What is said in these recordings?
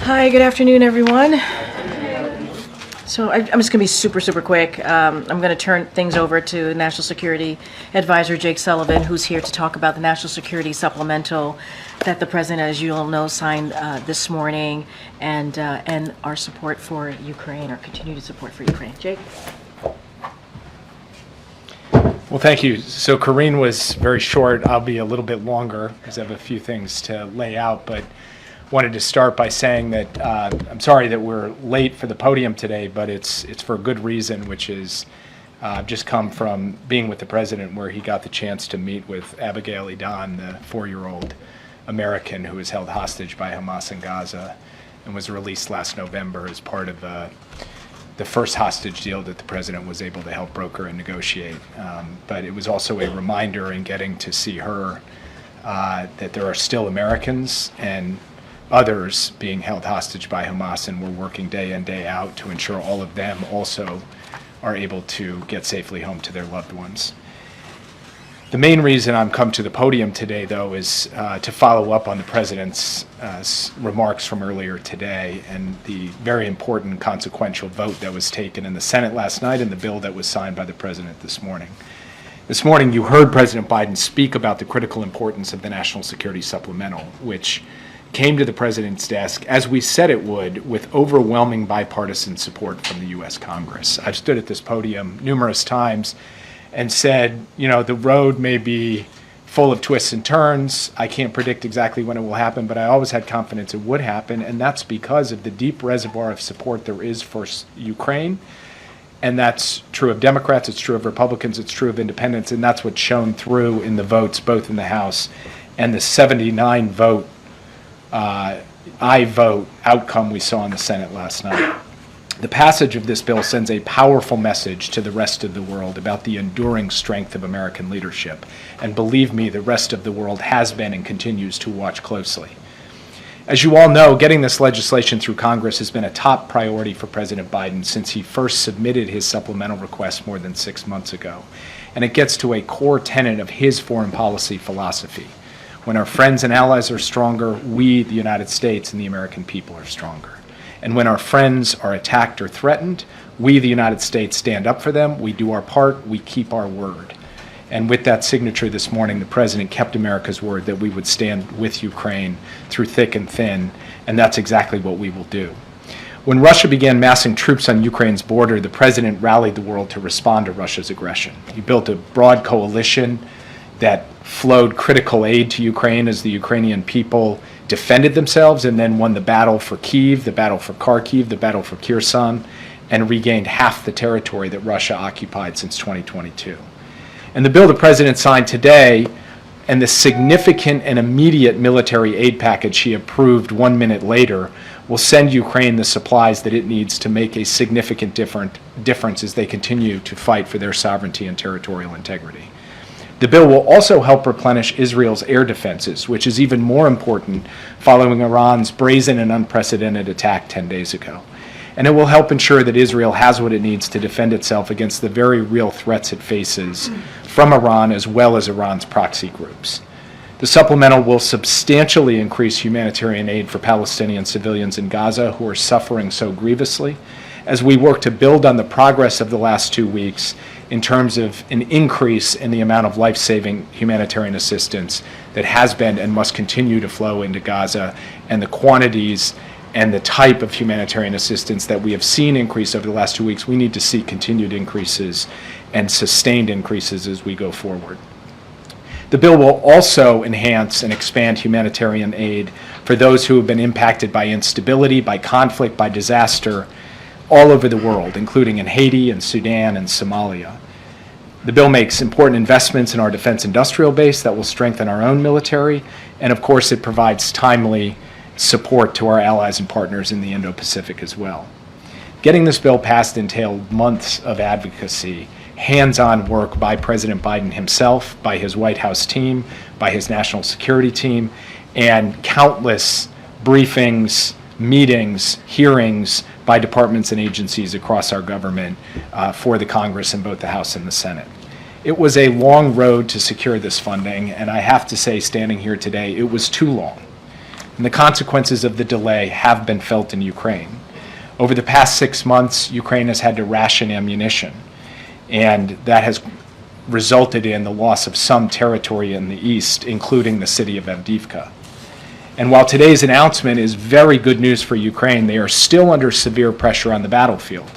Hi, good afternoon, everyone. So I'm just going to be super quick. I'm going to turn things over to National Security Advisor Jake Sullivan, who's here to talk about the National Security Supplemental that the President, as you all know, signed this morning, and our support for Ukraine, our continued support for Ukraine. Jake? Well, thank you. So Karine was very short. I'll be a little bit longer because I have a few things to lay out, but wanted to start by saying that I'm sorry that we're late for the podium today, but it's for a good reason, which is I've just come from being with the President where he got the chance to meet with Abigail Edan, the 4-year-old American who was held hostage by Hamas in Gaza and was released last November as part of the first hostage deal that the President was able to help broker and negotiate. But it was also a reminder in getting to see her that there are still Americans and others being held hostage by Hamas, and we're working day in, day out to ensure all of them also are able to get safely home to their loved ones. The main reason I'm come to the podium today, though, is to follow up on the President's remarks from earlier today and the very important consequential vote that was taken in the Senate last night and the bill that was signed by the President this morning. This morning, you heard President Biden speak about the critical importance of the National Security Supplemental, which came to the President's desk, as we said it would, with overwhelming bipartisan support from the U.S. Congress. I've stood at this podium numerous times and said, you know, the road may be full of twists and turns. I can't predict exactly when it will happen, but I always had confidence it would happen, and that's because of the deep reservoir of support there is for Ukraine. And that's true of Democrats, it's true of Republicans, it's true of independents, and that's what's shown through in the votes, both in the House and the 79 vote I vote outcome we saw in the Senate last night. The passage of this bill sends a powerful message to the rest of the world about the enduring strength of American leadership. And believe me, the rest of the world has been and continues to watch closely. As you all know, getting this legislation through Congress has been a top priority for President Biden since he first submitted his supplemental request more than 6 months ago. And it gets to a core tenet of his foreign policy philosophy. When our friends and allies are stronger, we, the United States, and the American people are stronger. And when our friends are attacked or threatened, we, the United States, stand up for them, we do our part, we keep our word. And with that signature this morning, the President kept America's word that we would stand with Ukraine through thick and thin, and that's exactly what we will do. When Russia began massing troops on Ukraine's border, the President rallied the world to respond to Russia's aggression. He built a broad coalition that flowed critical aid to Ukraine as the Ukrainian people defended themselves and then won the battle for Kyiv, the battle for Kharkiv, the battle for Kherson, and regained half the territory that Russia occupied since 2022. And the bill the President signed today and the significant and immediate military aid package he approved 1 minute later will send Ukraine the supplies that it needs to make a significant difference as they continue to fight for their sovereignty and territorial integrity. The bill will also help replenish Israel's air defenses, which is even more important following Iran's brazen and unprecedented attack 10 days ago. And it will help ensure that Israel has what it needs to defend itself against the very real threats it faces from Iran as well as Iran's proxy groups. The supplemental will substantially increase humanitarian aid for Palestinian civilians in Gaza who are suffering so grievously, as we work to build on the progress of the last 2 weeks in terms of an increase in the amount of life-saving humanitarian assistance that has been and must continue to flow into Gaza, and the quantities and the type of humanitarian assistance that we have seen increase over the last 2 weeks. We need to see continued increases and sustained increases as we go forward. The bill will also enhance and expand humanitarian aid for those who have been impacted by instability, by conflict, by disaster, all over the world, including in Haiti and Sudan and Somalia. The bill makes important investments in our defense industrial base that will strengthen our own military, and of course it provides timely support to our allies and partners in the Indo-Pacific as well. Getting this bill passed entailed months of advocacy, hands-on work by President Biden himself, by his White House team, by his national security team, and countless briefings, meetings, hearings by departments and agencies across our government for the Congress in both the House and the Senate. It was a long road to secure this funding, and I have to say, standing here today, it was too long. and the consequences of the delay have been felt in Ukraine. Over the past 6 months, Ukraine has had to ration ammunition, and that has resulted in the loss of some territory in the east, including the city of Avdiivka. And while today's announcement is very good news for Ukraine, they are still under severe pressure on the battlefield.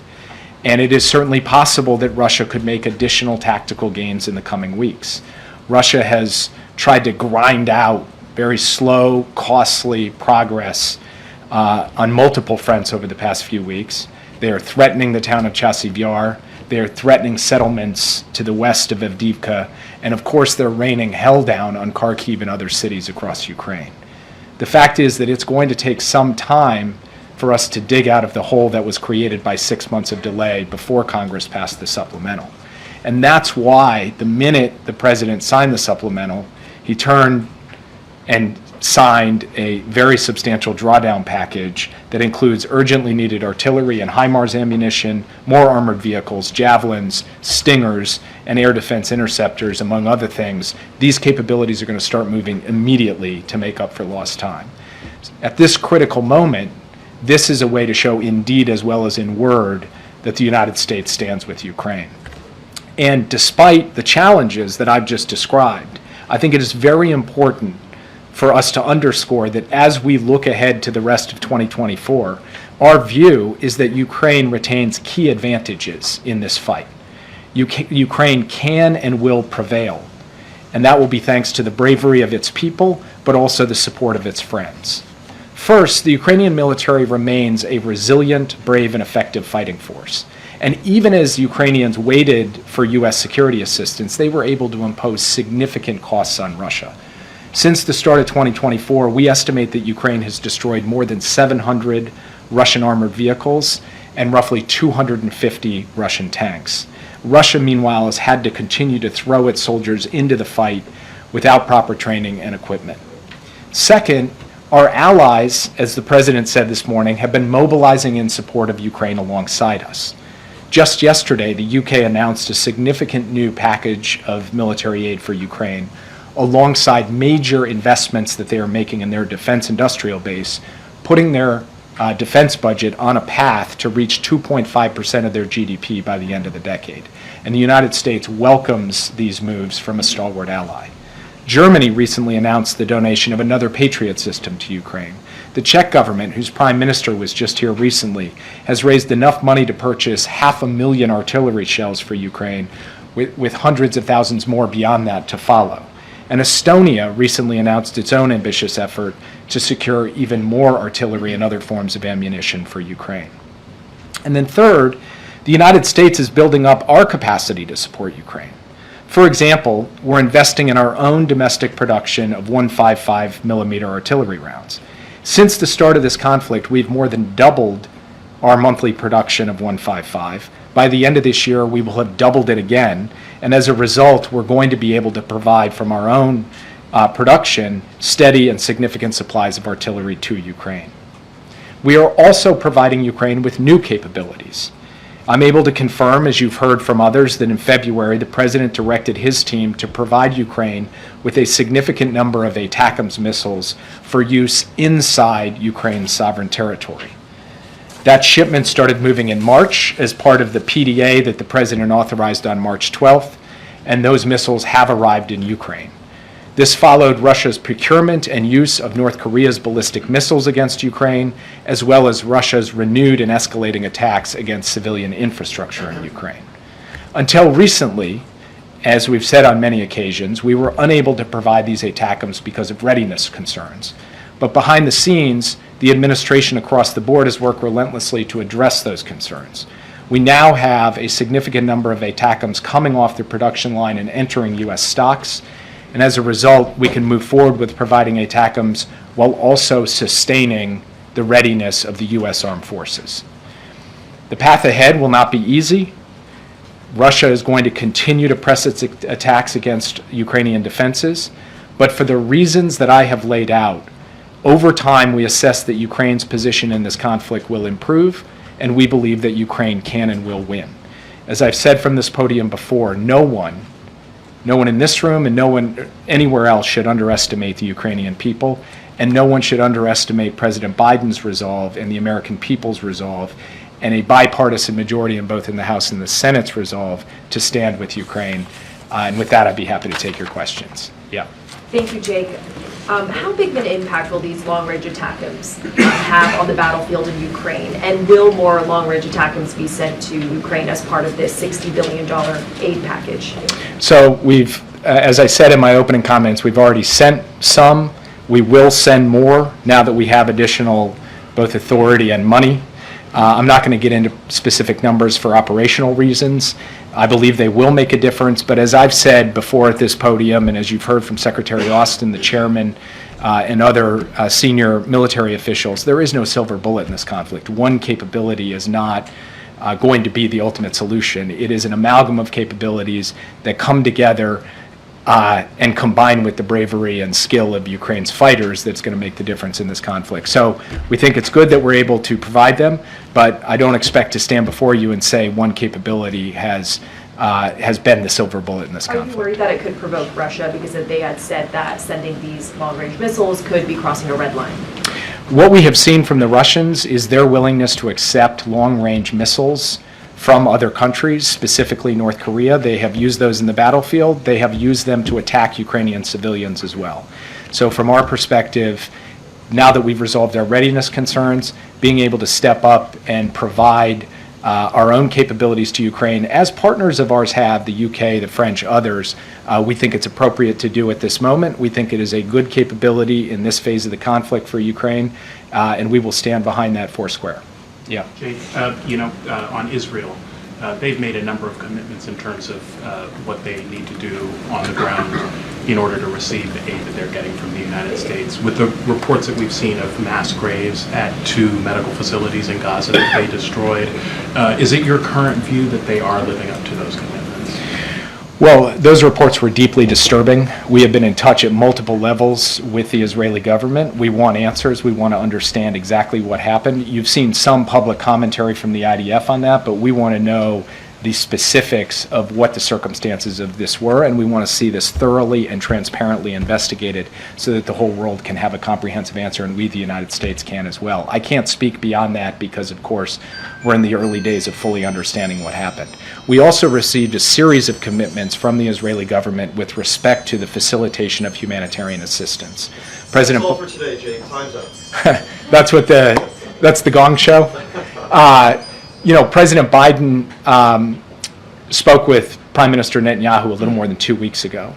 And it is certainly possible that Russia could make additional tactical gains in the coming weeks. Russia has tried to grind out very slow, costly progress on multiple fronts over the past few weeks. They are threatening the town of Chasiv Yar. They are threatening settlements to the west of Avdiivka. And of course, they're raining hell down on Kharkiv and other cities across Ukraine. The fact is that it's going to take some time for us to dig out of the hole that was created by 6 months of delay before Congress passed the supplemental. And that's why the minute the president signed the supplemental, he turned and signed a very substantial drawdown package that includes urgently needed artillery and HIMARS ammunition, more armored vehicles, javelins, stingers, and air defense interceptors, among other things. These capabilities are going to start moving immediately to make up for lost time. At this critical moment, this is a way to show in deed as well as in word that the United States stands with Ukraine. And despite the challenges that I've just described, I think it is very important for us to underscore that as we look ahead to the rest of 2024, our view is that Ukraine retains key advantages in this fight. Ukraine can and will prevail, and that will be thanks to the bravery of its people, but also the support of its friends. First, the Ukrainian military remains a resilient, brave, and effective fighting force. And even as Ukrainians waited for U.S. security assistance, they were able to impose significant costs on Russia. Since the start of 2024, we estimate that Ukraine has destroyed more than 700 Russian armored vehicles and roughly 250 Russian tanks. Russia, meanwhile, has had to continue to throw its soldiers into the fight without proper training and equipment. Second, our allies, as the president said this morning, have been mobilizing in support of Ukraine alongside us. Just yesterday, the UK announced a significant new package of military aid for Ukraine, alongside major investments that they are making in their defense industrial base, putting their defense budget on a path to reach 2.5% of their GDP by the end of the decade. And the United States welcomes these moves from a stalwart ally. Germany recently announced the donation of another Patriot system to Ukraine. The Czech government, whose prime minister was just here recently, has raised enough money to purchase 500,000 artillery shells for Ukraine, with hundreds of thousands more beyond that to follow. And Estonia recently announced its own ambitious effort to secure even more artillery and other forms of ammunition for Ukraine. And then third, the United States is building up our capacity to support Ukraine. For example, we're investing in our own domestic production of 155 millimeter artillery rounds. Since the start of this conflict, we've more than doubled our monthly production of 155. By the end of this year, we will have doubled it again, and as a result, we're going to be able to provide from our own production steady and significant supplies of artillery to Ukraine. We are also providing Ukraine with new capabilities. I'm able to confirm, as you've heard from others, that in February, the President directed his team to provide Ukraine with a significant number of ATACMS missiles for use inside Ukraine's sovereign territory. That shipment started moving in March as part of the PDA that the President authorized on March 12th, and those missiles have arrived in Ukraine. This followed Russia's procurement and use of North Korea's ballistic missiles against Ukraine, as well as Russia's renewed and escalating attacks against civilian infrastructure in Ukraine. Until recently, as we've said on many occasions, we were unable to provide these ATACMS because of readiness concerns. But behind the scenes, the administration across the board has worked relentlessly to address those concerns. We now have a significant number of ATACMS coming off the production line and entering U.S. stocks. And as a result, we can move forward with providing ATACMS while also sustaining the readiness of the U.S. Armed Forces. The path ahead will not be easy. Russia is going to continue to press its attacks against Ukrainian defenses. But for the reasons that I have laid out, over time we assess that Ukraine's position in this conflict will improve, and we believe that Ukraine can and will win. As I've said from this podium before, no one No one in this room and no one anywhere else should underestimate the Ukrainian people, and no one should underestimate President Biden's resolve and the American people's resolve, and a bipartisan majority in both in the House and the Senate's resolve to stand with Ukraine. And with that, I'd be happy to take your questions. Yeah. Thank you, Jake. How big of an impact will these long-range ATACMS have on the battlefield in Ukraine? And will more long-range ATACMS be sent to Ukraine as part of this $60 billion aid package? So we've, as I said in my opening comments, we've already sent some. We will send more now that we have additional both authority and money. I'm not going to get into specific numbers for operational reasons. I believe they will make a difference, but as I've said before at this podium, and as you've heard from Secretary Austin, the chairman, and other senior military officials, there is no silver bullet in this conflict. One capability is not going to be the ultimate solution. It is an amalgam of capabilities that come together and combine with the bravery and skill of Ukraine's fighters that's going to make the difference in this conflict. So we think it's good that we're able to provide them, but I don't expect to stand before you and say one capability has been the silver bullet in this conflict. Are you worried that it could provoke Russia because they had said that sending these long-range missiles could be crossing a red line? What we have seen from the Russians is their willingness to accept long-range missiles from other countries, specifically North Korea. They have used those in the battlefield. They have used them to attack Ukrainian civilians as well. So from our perspective, now that we've resolved our readiness concerns, being able to step up and provide our own capabilities to Ukraine, as partners of ours have, the UK, the French, others, we think it's appropriate to do at this moment. We think it is a good capability in this phase of the conflict for Ukraine, and we will stand behind that foursquare. Yeah. Jake, on Israel, they've made a number of commitments in terms of what they need to do on the ground in order to receive the aid that they're getting from the United States. With the reports that we've seen of mass graves at 2 medical facilities in Gaza that they destroyed, is it your current view that they are living up to those commitments? Well, those reports were deeply disturbing. We have been in touch at multiple levels with the Israeli government. We want answers. We want to understand exactly what happened. You've seen some public commentary from the IDF on that, but we want to know the specifics of what the circumstances of this were, and we want to see this thoroughly and transparently investigated so that the whole world can have a comprehensive answer, and we, the United States, can as well. I can't speak beyond that because, of course, we're in the early days of fully understanding what happened. We also received a series of commitments from the Israeli government with respect to the facilitation of humanitarian assistance. President, that's all for today, Jake. Time's up. that's the Gong Show. President Biden spoke with Prime Minister Netanyahu a little more than 2 weeks ago.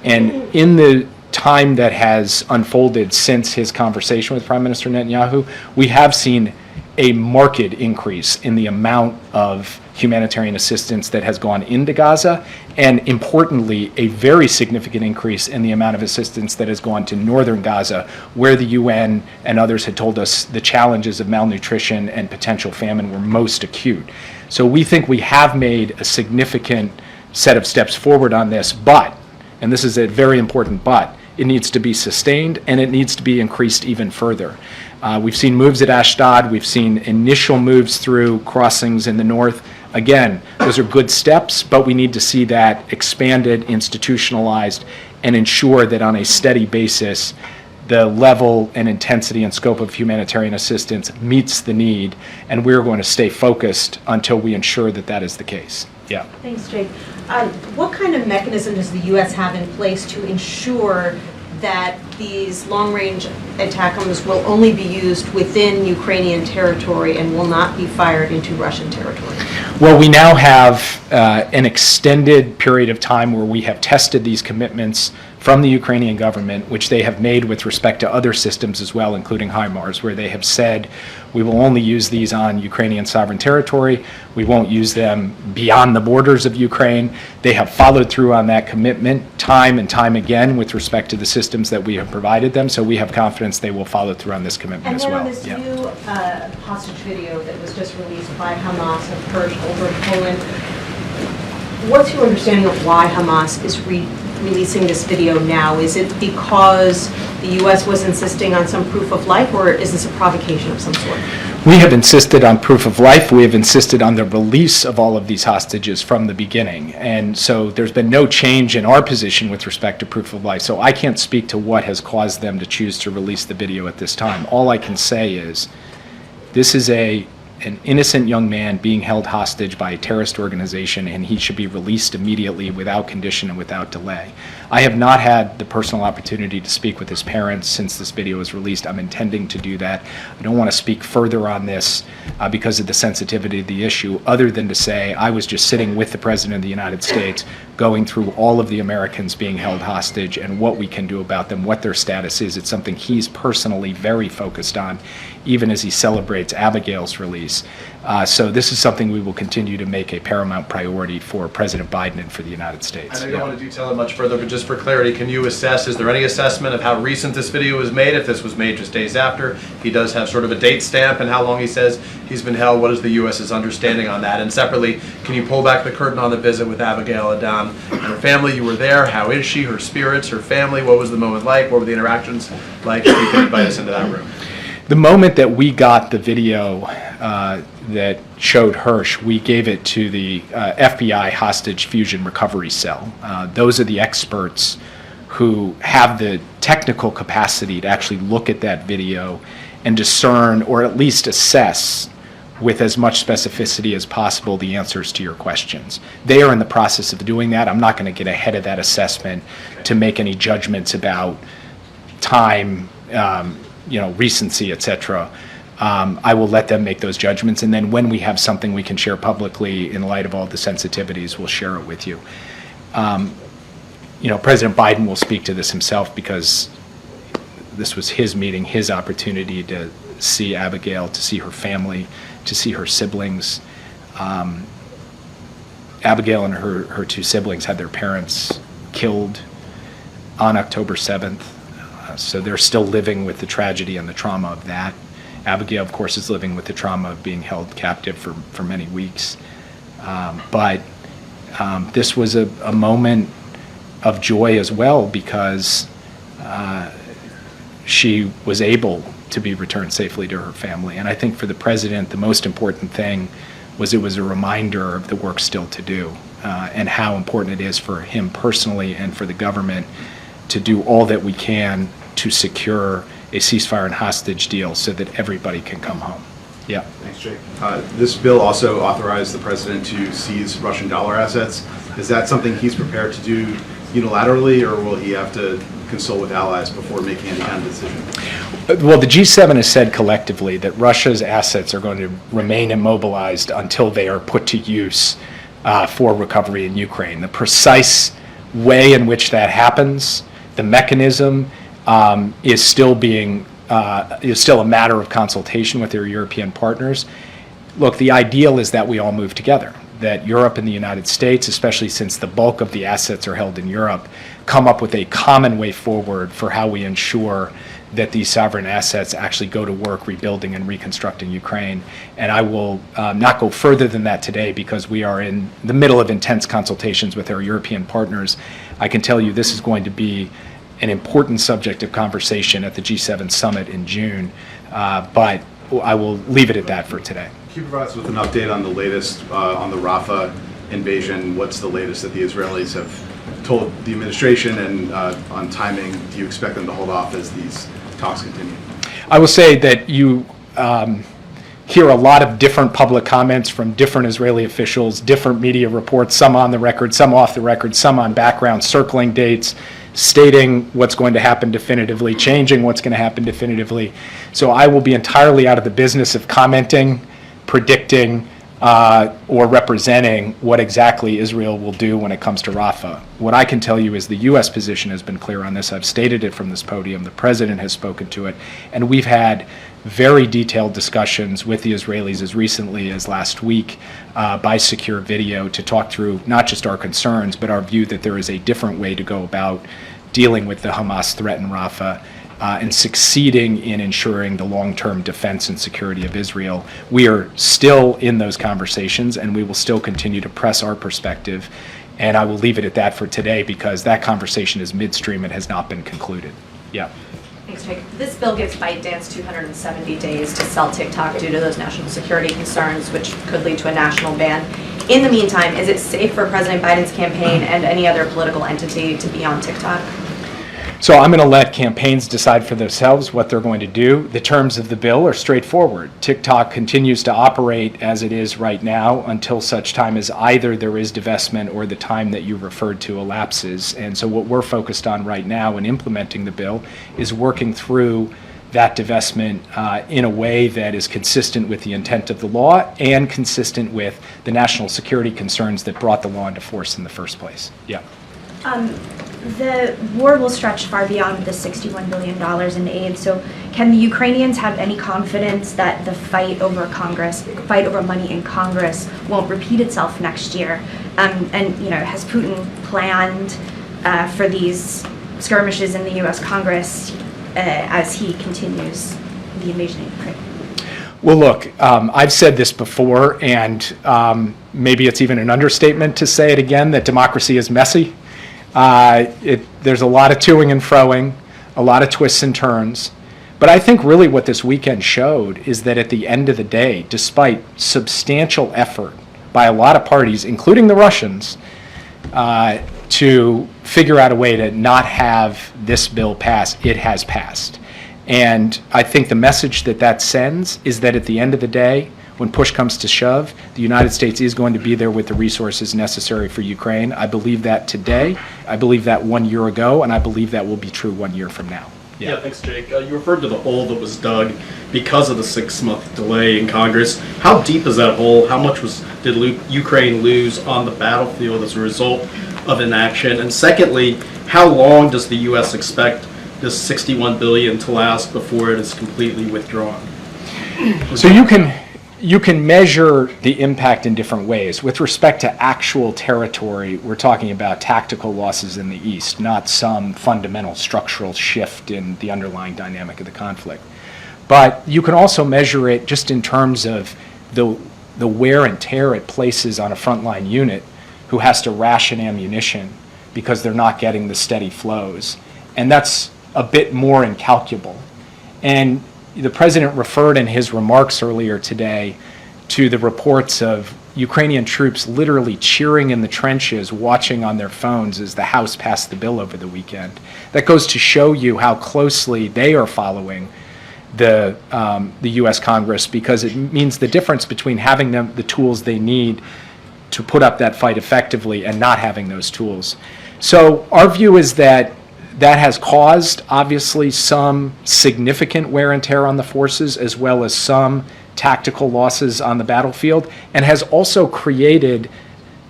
And in the time that has unfolded since his conversation with Prime Minister Netanyahu, we have seen a marked increase in the amount of humanitarian assistance that has gone into Gaza, and importantly, a very significant increase in the amount of assistance that has gone to northern Gaza, where the UN and others had told us the challenges of malnutrition and potential famine were most acute. So we think we have made a significant set of steps forward on this, but, and this is a very important but, it needs to be sustained and it needs to be increased even further. We've seen moves at Ashdod, we've seen initial moves through crossings in the north. Again, those are good steps, but we need to see that expanded, institutionalized, and ensure that on a steady basis, the level and intensity and scope of humanitarian assistance meets the need, and we're going to stay focused until we ensure that that is the case. Yeah. Thanks, Jake. What kind of mechanism does the U.S. have in place to ensure that these long-range ATACMS will only be used within Ukrainian territory and will not be fired into Russian territory? Well, we now have an extended period of time where we have tested these commitments from the Ukrainian government, which they have made with respect to other systems as well, including HIMARS, where they have said we will only use these on Ukrainian sovereign territory. We won't use them beyond the borders of Ukraine. They have followed through on that commitment time and time again with respect to the systems that we have provided them, so we have confidence they will follow through on this commitment as well. And then on this new hostage video that was just released by Hamas of Kurd over in Poland, what's your understanding of why Hamas is releasing this video now? Is it because the U.S. was insisting on some proof of life, or is this a provocation of some sort? We have insisted on proof of life. We have insisted on the release of all of these hostages from the beginning. And so there's been no change in our position with respect to proof of life. So I can't speak to what has caused them to choose to release the video at this time. All I can say is this is an innocent young man being held hostage by a terrorist organization, and he should be released immediately without condition and without delay. I have not had the personal opportunity to speak with his parents since this video was released. I'm intending to do that. I don't want to speak further on this because of the sensitivity of the issue, other than to say I was just sitting with the President of the United States, going through all of the Americans being held hostage and what we can do about them, what their status is. It's something he's personally very focused on, even as he celebrates Abigail's release. So this is something we will continue to make a paramount priority for President Biden and for the United States. I know you don't want to detail it much further, but just for clarity, can you assess, is there any assessment of how recent this video was made, if this was made just days after? He does have sort of a date stamp and how long he says he's been held. What is the U.S.'s understanding on that? And separately, can you pull back the curtain on the visit with Abigail Adam and her family? You were there. How is she, her spirits, her family? What was the moment like? What were the interactions like? If you can invite us into that room. The moment that we got the video that showed Hirsch, we gave it to the FBI Hostage Fusion Recovery Cell. Those are the experts who have the technical capacity to actually look at that video and discern, or at least assess with as much specificity as possible, the answers to your questions. They are in the process of doing that. I'm not going to get ahead of that assessment to make any judgments about time, recency, etc. I will let them make those judgments, and then when we have something we can share publicly in light of all the sensitivities, we'll share it with you. President Biden will speak to this himself because this was his meeting, his opportunity to see Abigail, to see her family, to see her siblings. Abigail and her two siblings had their parents killed on October 7th. So they're still living with the tragedy and the trauma of that. Abigail, of course, is living with the trauma of being held captive for many weeks. But this was a moment of joy as well, because she was able to be returned safely to her family. And I think for the president, the most important thing was it was a reminder of the work still to do and how important it is for him personally and for the government to do all that we can to secure a ceasefire and hostage deal so that everybody can come home. Yeah. Thanks, Jake. This bill also authorized the president to seize Russian dollar assets. Is that something he's prepared to do unilaterally, or will he have to consult with allies before making any kind of decision? Well, the G7 has said collectively that Russia's assets are going to remain immobilized until they are put to use for recovery in Ukraine. The precise way in which that happens, the mechanism, is still a matter of consultation with their European partners. Look, the ideal is that we all move together, that Europe and the United States, especially since the bulk of the assets are held in Europe, come up with a common way forward for how we ensure that these sovereign assets actually go to work rebuilding and reconstructing Ukraine. And I will not go further than that today because we are in the middle of intense consultations with our European partners. I can tell you this is going to be an important subject of conversation at the G7 summit in June, but I will leave it at that for today. Can you provide us with an update on the latest on the Rafah invasion? What's the latest that the Israelis have told the administration, and on timing? Do you expect them to hold off as these talks continue? I will say that you hear a lot of different public comments from different Israeli officials, different media reports, some on the record, some off the record, some on background, circling dates, stating what's going to happen definitively, changing what's going to happen definitively. So I will be entirely out of the business of commenting, predicting, or representing what exactly Israel will do when it comes to Rafah. What I can tell you is the U.S. position has been clear on this. I've stated it from this podium. The president has spoken to it. And we've had very detailed discussions with the Israelis as recently as last week by secure video to talk through not just our concerns, but our view that there is a different way to go about dealing with the Hamas threat in Rafah and succeeding in ensuring the long-term defense and security of Israel. We are still in those conversations, and we will still continue to press our perspective. And I will leave it at that for today because that conversation is midstream and has not been concluded. Yeah. Thanks, Jake. This bill gives ByteDance 270 days to sell TikTok due to those national security concerns, which could lead to a national ban. In the meantime, is it safe for President Biden's campaign and any other political entity to be on TikTok? So I'm going to let campaigns decide for themselves what they're going to do. The terms of the bill are straightforward. TikTok continues to operate as it is right now until such time as either there is divestment or the time that you referred to elapses. And so what we're focused on right now in implementing the bill is working through that divestment in a way that is consistent with the intent of the law and consistent with the national security concerns that brought the law into force in the first place. Yeah. The war will stretch far beyond the $61 billion in aid. So can the Ukrainians have any confidence that the fight over money in Congress won't repeat itself next year? And has Putin planned for these skirmishes in the U.S. Congress as he continues the invasion of Ukraine? Well, look, I've said this before, and maybe it's even an understatement to say it again, that democracy is messy. There's a lot of toing and froing, a lot of twists and turns. But I think really what this weekend showed is that at the end of the day, despite substantial effort by a lot of parties, including the Russians, to figure out a way to not have this bill pass, it has passed. And I think the message that sends is that at the end of the day, when push comes to shove, the United States is going to be there with the resources necessary for Ukraine. I believe that today. I believe that 1 year ago, and I believe that will be true 1 year from now. Yeah, thanks, Jake. You referred to the hole that was dug because of the 6-month delay in Congress. How deep is that hole? How much did Ukraine lose on the battlefield as a result of inaction? And secondly, how long does the U.S. expect this $61 billion to last before it is completely withdrawn? So you can measure the impact in different ways. With respect to actual territory, we're talking about tactical losses in the East, not some fundamental structural shift in the underlying dynamic of the conflict. But you can also measure it just in terms of the wear and tear it places on a frontline unit who has to ration ammunition because they're not getting the steady flows. And that's a bit more incalculable. And the president referred in his remarks earlier today to the reports of Ukrainian troops literally cheering in the trenches, watching on their phones as the House passed the bill over the weekend. That goes to show you how closely they are following the U.S. Congress, because it means the difference between having the tools they need to put up that fight effectively and not having those tools. So our view is that has caused, obviously, some significant wear and tear on the forces, as well as some tactical losses on the battlefield, and has also created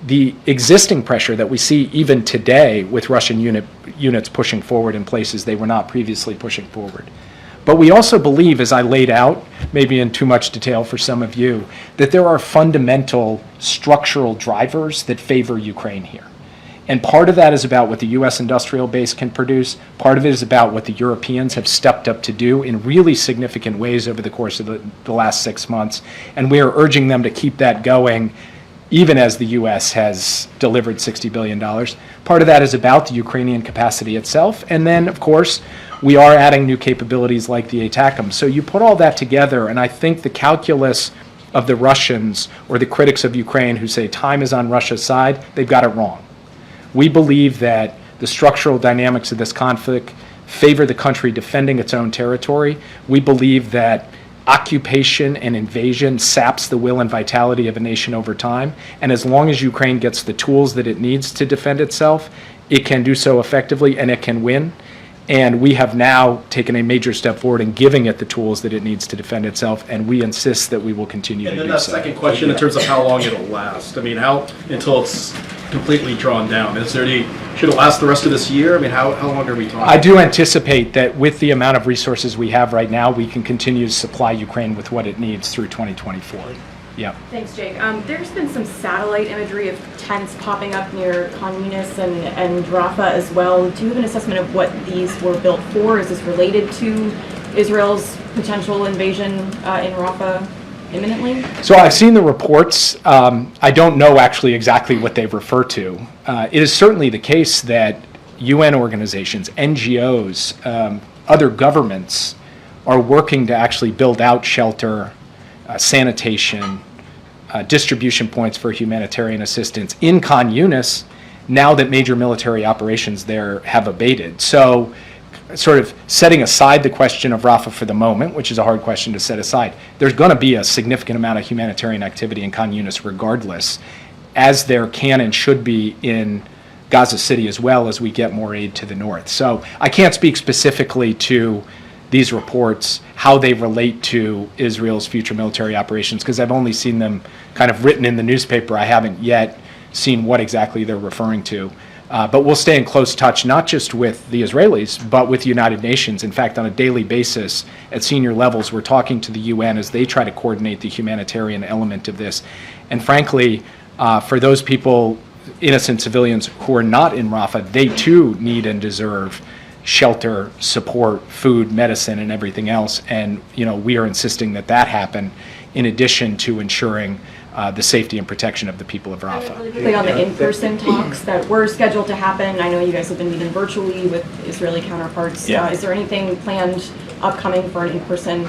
the existing pressure that we see even today with Russian units pushing forward in places they were not previously pushing forward. But we also believe, as I laid out, maybe in too much detail for some of you, that there are fundamental structural drivers that favor Ukraine here. And part of that is about what the U.S. industrial base can produce. Part of it is about what the Europeans have stepped up to do in really significant ways over the course of the last 6 months. And we are urging them to keep that going, even as the U.S. has delivered $60 billion. Part of that is about the Ukrainian capacity itself. And then, of course, we are adding new capabilities like the ATACMS. So you put all that together, and I think the calculus of the Russians or the critics of Ukraine who say time is on Russia's side, they've got it wrong. We believe that the structural dynamics of this conflict favor the country defending its own territory. We believe that occupation and invasion saps the will and vitality of a nation over time. And as long as Ukraine gets the tools that it needs to defend itself, it can do so effectively and it can win. And we have now taken a major step forward in giving it the tools that it needs to defend itself, and we insist that we will continue to do so. And then that second question in terms of how long it'll last. I mean, until it's completely drawn down? Should it last the rest of this year? I mean, how long are we talking? I do anticipate that with the amount of resources we have right now, we can continue to supply Ukraine with what it needs through 2024. Yeah. Thanks, Jake. There's been some satellite imagery of tents popping up near Khan Yunis and Rafah as well. Do you have an assessment of what these were built for? Is this related to Israel's potential invasion in Rafah imminently? So I've seen the reports. I don't know actually exactly what they refer to. It is certainly the case that UN organizations, NGOs, other governments are working to actually build out shelter, sanitation, distribution points for humanitarian assistance in Khan Yunis now that major military operations there have abated. So sort of setting aside the question of Rafah for the moment, which is a hard question to set aside, there's going to be a significant amount of humanitarian activity in Khan Yunis regardless, as there can and should be in Gaza City as well as we get more aid to the north. So I can't speak specifically to these reports, how they relate to Israel's future military operations, because I've only seen them kind of written in the newspaper. I haven't yet seen what exactly they're referring to. But we'll stay in close touch, not just with the Israelis, but with the United Nations. In fact, on a daily basis at senior levels, we're talking to the UN as they try to coordinate the humanitarian element of this. And frankly, for those people, innocent civilians who are not in Rafah, they too need and deserve shelter, support, food, medicine, and everything else. And we are insisting that that happen in addition to ensuring the safety and protection of the people of Rafah. Really quickly on the in-person talks that were scheduled to happen, I know you guys have been meeting virtually with Israeli counterparts. Yeah. Is there anything planned upcoming for an in-person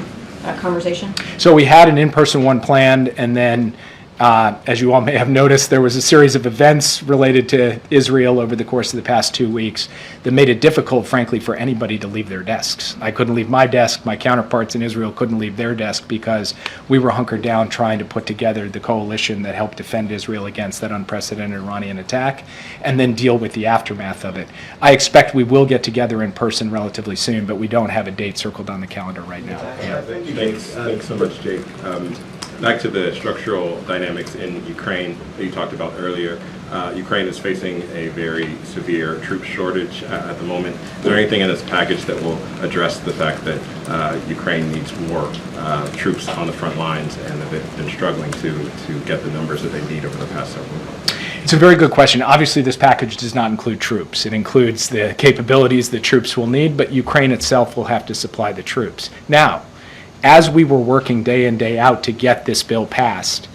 conversation? So we had an in-person one planned, and then as you all may have noticed, there was a series of events related to Israel over the course of the past 2 weeks that made it difficult, frankly, for anybody to leave their desks. I couldn't leave my desk. My counterparts in Israel couldn't leave their desk because we were hunkered down trying to put together the coalition that helped defend Israel against that unprecedented Iranian attack and then deal with the aftermath of it. I expect we will get together in person relatively soon, but we don't have a date circled on the calendar right now. Yeah. Thanks so much, Jake. Back to the structural dynamics in Ukraine that you talked about earlier. Ukraine is facing a very severe troop shortage at the moment. Is there anything in this package that will address the fact that Ukraine needs more troops on the front lines and that they've been struggling to get the numbers that they need over the past several months? It's a very good question. Obviously, this package does not include troops. It includes the capabilities that troops will need, but Ukraine itself will have to supply the troops. Now, as we were working day in, day out to get this bill passed,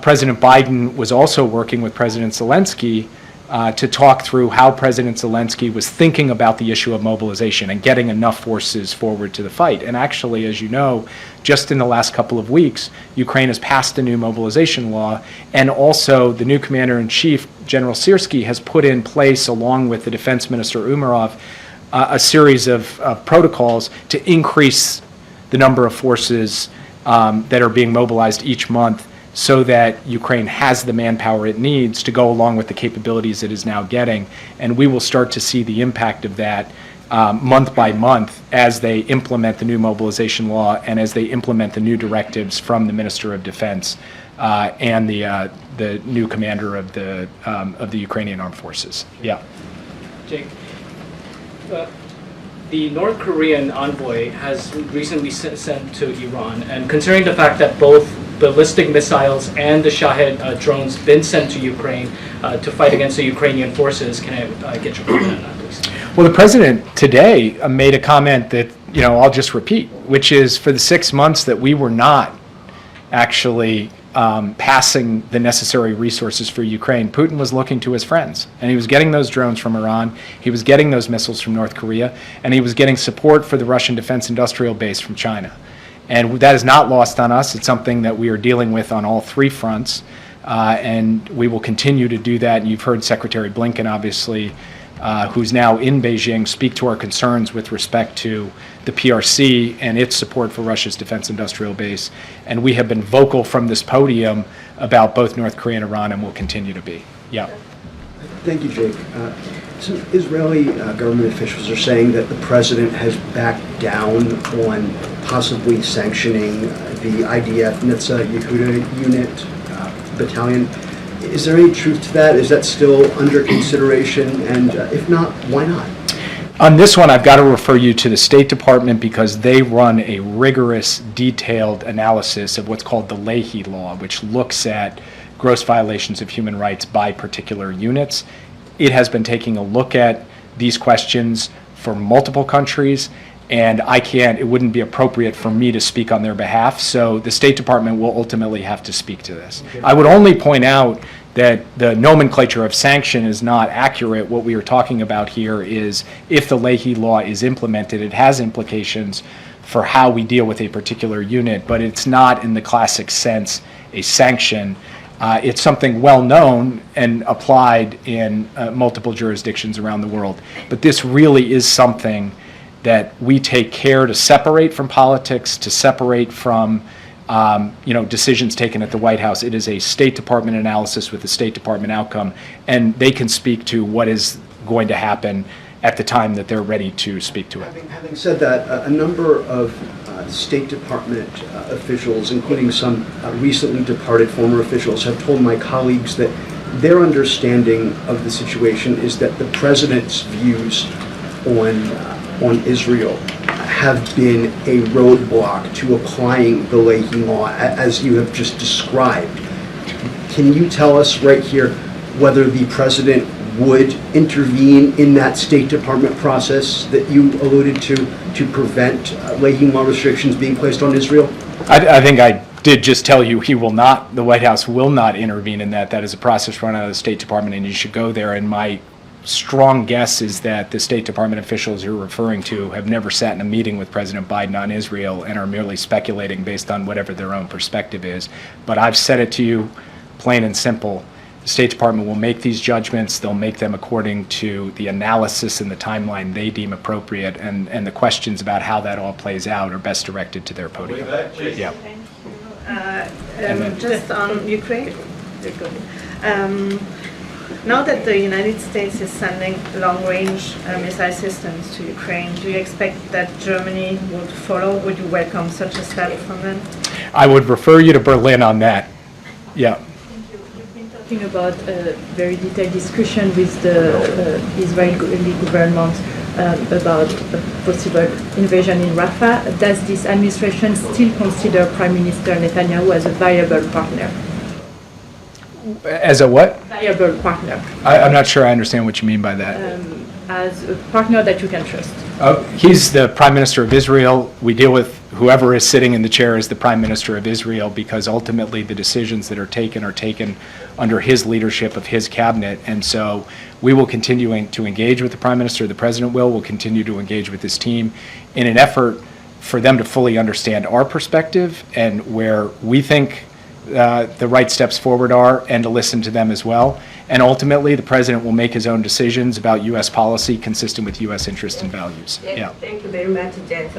President Biden was also working with President Zelensky to talk through how President Zelensky was thinking about the issue of mobilization and getting enough forces forward to the fight. And actually, as you know, just in the last couple of weeks, Ukraine has passed a new mobilization law, and also the new Commander-in-Chief, General Syrskyi, has put in place, along with the Defense Minister Umerov, a series of protocols to increase the number of forces that are being mobilized each month so that Ukraine has the manpower it needs to go along with the capabilities it is now getting. And we will start to see the impact of that month by month as they implement the new mobilization law and as they implement the new directives from the Minister of Defense and the new commander of the Ukrainian Armed Forces. Yeah. Jake, the North Korean envoy has recently sent to Iran, and considering the fact that both ballistic missiles and the Shahed drones been sent to Ukraine to fight against the Ukrainian forces, can I get your comment on that, please? Well, the president today made a comment that, I'll just repeat, which is for the 6 months that we were not actually passing the necessary resources for Ukraine, Putin was looking to his friends, and he was getting those drones from Iran, he was getting those missiles from North Korea, and he was getting support for the Russian defense industrial base from China. And that is not lost on us. It's something that we are dealing with on all three fronts, and we will continue to do that. And you've heard Secretary Blinken, obviously, who's now in Beijing, speak to our concerns with respect to the PRC and its support for Russia's defense industrial base. And we have been vocal from this podium about both North Korea and Iran, and will continue to be. Yeah. Thank you, Jake. Some Israeli government officials are saying that the president has backed down on possibly sanctioning the IDF Nitsa Yehuda unit battalion. Is there any truth to that? Is that still under consideration? And if not, why not? On this one, I've got to refer you to the State Department because they run a rigorous, detailed analysis of what's called the Leahy Law, which looks at gross violations of human rights by particular units. It has been taking a look at these questions for multiple countries, and it wouldn't be appropriate for me to speak on their behalf, so the State Department will ultimately have to speak to this. I would only point out that the nomenclature of sanction is not accurate. What we are talking about here is if the Leahy law is implemented, it has implications for how we deal with a particular unit, but it's not in the classic sense a sanction. It's something well known and applied in multiple jurisdictions around the world. But this really is something that we take care to separate from politics, to separate from decisions taken at the White House. It is a State Department analysis with a State Department outcome, and they can speak to what is going to happen at the time that they're ready to speak to it. Having said that, a number of State Department officials, including some recently departed former officials, have told my colleagues that their understanding of the situation is that the president's views on Israel have been a roadblock to applying the Leahy law, as you have just described. Can you tell us right here whether the president would intervene in that State Department process that you alluded to prevent Leahy law restrictions being placed on Israel? I think I did just tell you he will not, the White House will not intervene in that. That is a process run out of the State Department, and you should go there. And my strong guess is that the State Department officials you're referring to have never sat in a meeting with President Biden on Israel and are merely speculating based on whatever their own perspective is. But I've said it to you plain and simple. The State Department will make these judgments. They'll make them according to the analysis and the timeline they deem appropriate, and the questions about how that all plays out are best directed to their podium. Yeah. Just on Ukraine. Now that the United States is sending long-range missile systems to Ukraine, do you expect that Germany would follow? Would you welcome such a step from them? I would refer you to Berlin on that. Yeah. Talking about a very detailed discussion with the Israeli government about a possible invasion in Rafah. Does this administration still consider Prime Minister Netanyahu as a viable partner? As a what? Viable partner. I'm not sure I understand what you mean by that. As a partner that you can trust. He's the Prime Minister of Israel. We deal with whoever is sitting in the chair as the Prime Minister of Israel, because ultimately the decisions that are taken under his leadership of his cabinet. And so we will continue to engage with the Prime Minister. The President will continue to engage with his team in an effort for them to fully understand our perspective and where we think the right steps forward are, and to listen to them as well. And ultimately, the President will make his own decisions about U.S. policy consistent with U.S. interests and values. Yeah. Thank you very much, Jack.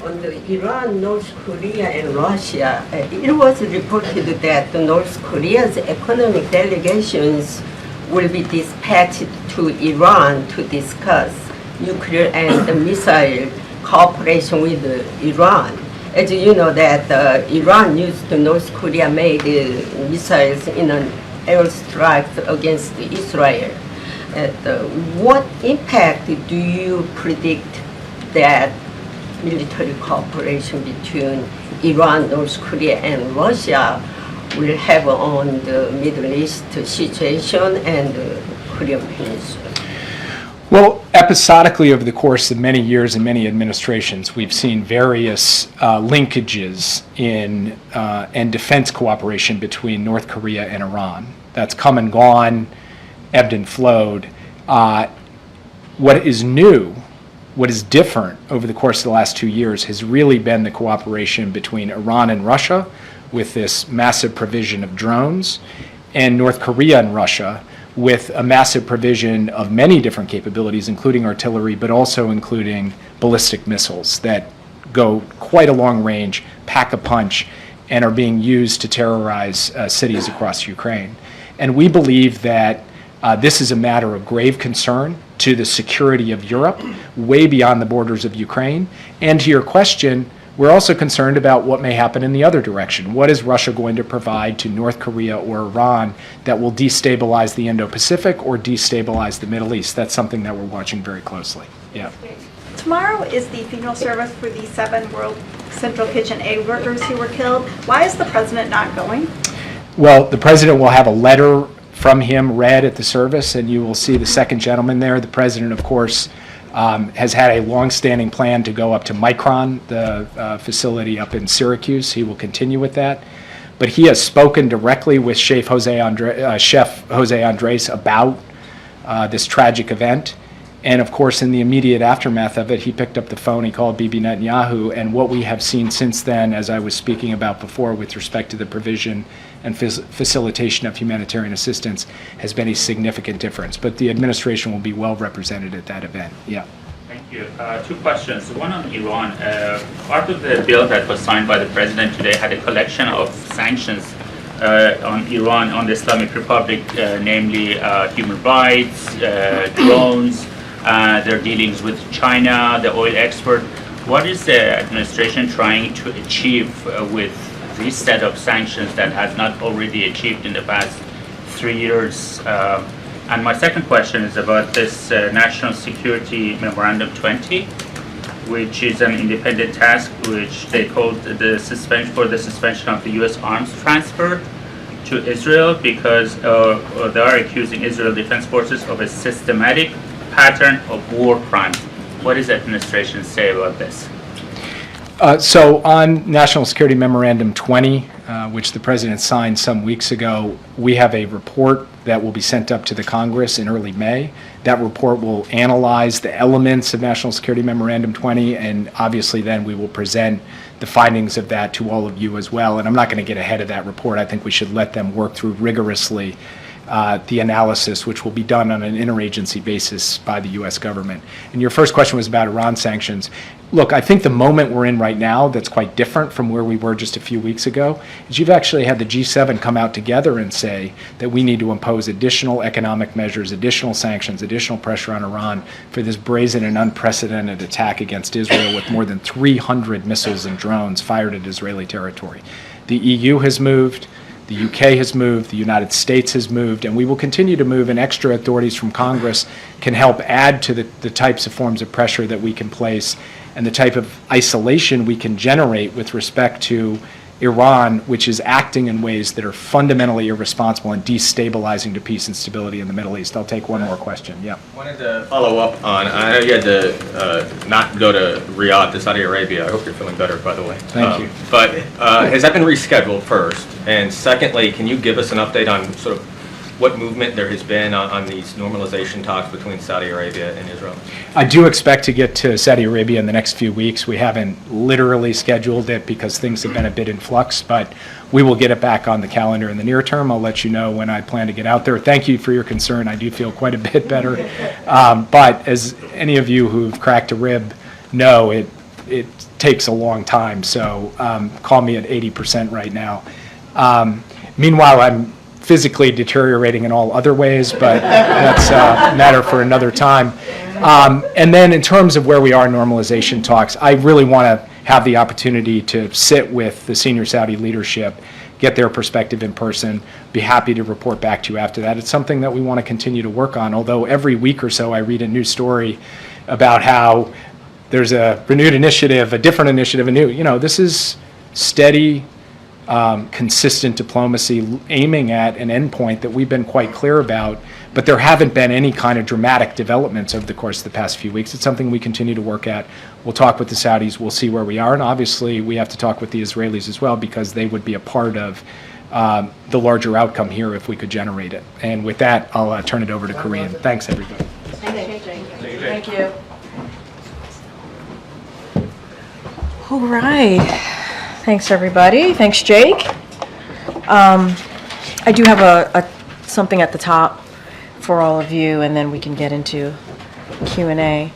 On the Iran, North Korea, and Russia, it was reported that the North Korea's economic delegations will be dispatched to Iran to discuss nuclear and missile cooperation with Iran. As you know, that Iran used North Korea-made missiles in an airstrike against Israel. What impact do you predict that military cooperation between Iran, North Korea, and Russia will have on the Middle East situation and the Korean Peninsula? Well, episodically over the course of many years and many administrations, we've seen various linkages in and defense cooperation between North Korea and Iran. That's come and gone, ebbed and flowed. What is new, what is different over the course of the last 2 years has really been the cooperation between Iran and Russia with this massive provision of drones, and North Korea and Russia with a massive provision of many different capabilities, including artillery, but also including ballistic missiles that go quite a long range, pack a punch, and are being used to terrorize cities across Ukraine. And we believe that this is a matter of grave concern to the security of Europe, way beyond the borders of Ukraine. And to your question, we're also concerned about what may happen in the other direction. What is Russia going to provide to North Korea or Iran that will destabilize the Indo-Pacific or destabilize the Middle East? That's something that we're watching very closely. Yeah. Tomorrow is the funeral service for the 7 World Central Kitchen egg workers who were killed. Why is the president not going? Well, the president will have a letter from him read at the service, and you will see the second gentleman there. The president, of course, has had a long-standing plan to go up to Micron, the facility up in Syracuse. He will continue with that. but he has spoken directly with Chef Jose Andres about this tragic event. And of course, in the immediate aftermath of it, he picked up the phone, he called Bibi Netanyahu, and what we have seen since then, as I was speaking about before with respect to the provision and facilitation of humanitarian assistance, has been a significant difference. But the administration will be well represented at that event. Yeah. Thank you. Two questions. One on Iran. Part of the bill that was signed by the president today had a collection of sanctions on Iran, on the Islamic Republic, namely human rights, drones, their dealings with China, the oil export. What is the administration trying to achieve with this set of sanctions that has not already achieved in the past 3 years? And my second question is about this National Security Memorandum 20, which is an independent task which they called the suspension of the U.S. arms transfer to Israel, because they are accusing Israel Defense Forces of a systematic pattern of war crimes. What does the administration say about this? So on National Security Memorandum 20, which the President signed some weeks ago, we have a report that will be sent up to the Congress in early May. That report will analyze the elements of National Security Memorandum 20, and obviously then we will present the findings of that to all of you as well. And I'm not going to get ahead of that report. I think we should let them work through rigorously the analysis, which will be done on an interagency basis by the U.S. government. And your first question was about Iran sanctions. Look, I think the moment we're in right now that's quite different from where we were just a few weeks ago is you've actually had the G7 come out together and say that we need to impose additional economic measures, additional sanctions, additional pressure on Iran for this brazen and unprecedented attack against Israel with more than 300 missiles and drones fired at Israeli territory. The EU has moved. The UK has moved, the United States has moved, and we will continue to move, and extra authorities from Congress can help add to the types of forms of pressure that we can place and the type of isolation we can generate with respect to Iran, which is acting in ways that are fundamentally irresponsible and destabilizing to peace and stability in the Middle East. I'll take one more question. Yeah. Wanted to follow up on, I know you had to not go to Riyadh, to Saudi Arabia. I hope you're feeling better, by the way. Thank you. But has that been rescheduled first? And secondly, can you give us an update on sort of what movement there has been on these normalization talks between Saudi Arabia and Israel? I do expect to get to Saudi Arabia in the next few weeks. We haven't literally scheduled it because things have been a bit in flux, but we will get it back on the calendar in the near term. I'll let you know when I plan to get out there. Thank you for your concern. I do feel quite a bit better. But as any of you who've cracked a rib know, it takes a long time. So call me at 80% right now. Meanwhile, I'm physically deteriorating in all other ways, but that's a matter for another time. And then in terms of where we are in normalization talks, I really want to have the opportunity to sit with the senior Saudi leadership, get their perspective in person, be happy to report back to you after that. It's something that we want to continue to work on, although every week or so I read a new story about how there's a renewed initiative, a different initiative, a new, this is steady, consistent diplomacy aiming at an endpoint that we've been quite clear about, but there haven't been any kind of dramatic developments over the course of the past few weeks. It's something we continue to work at. We'll talk with the Saudis, we'll see where we are, and obviously we have to talk with the Israelis as well because they would be a part of the larger outcome here if we could generate it. And with that, I'll turn it over to Karine. Thanks, everybody. Thank you. All right. Thanks, everybody. Thanks, Jake. I do have something at the top for all of you, and then we can get into Q&A.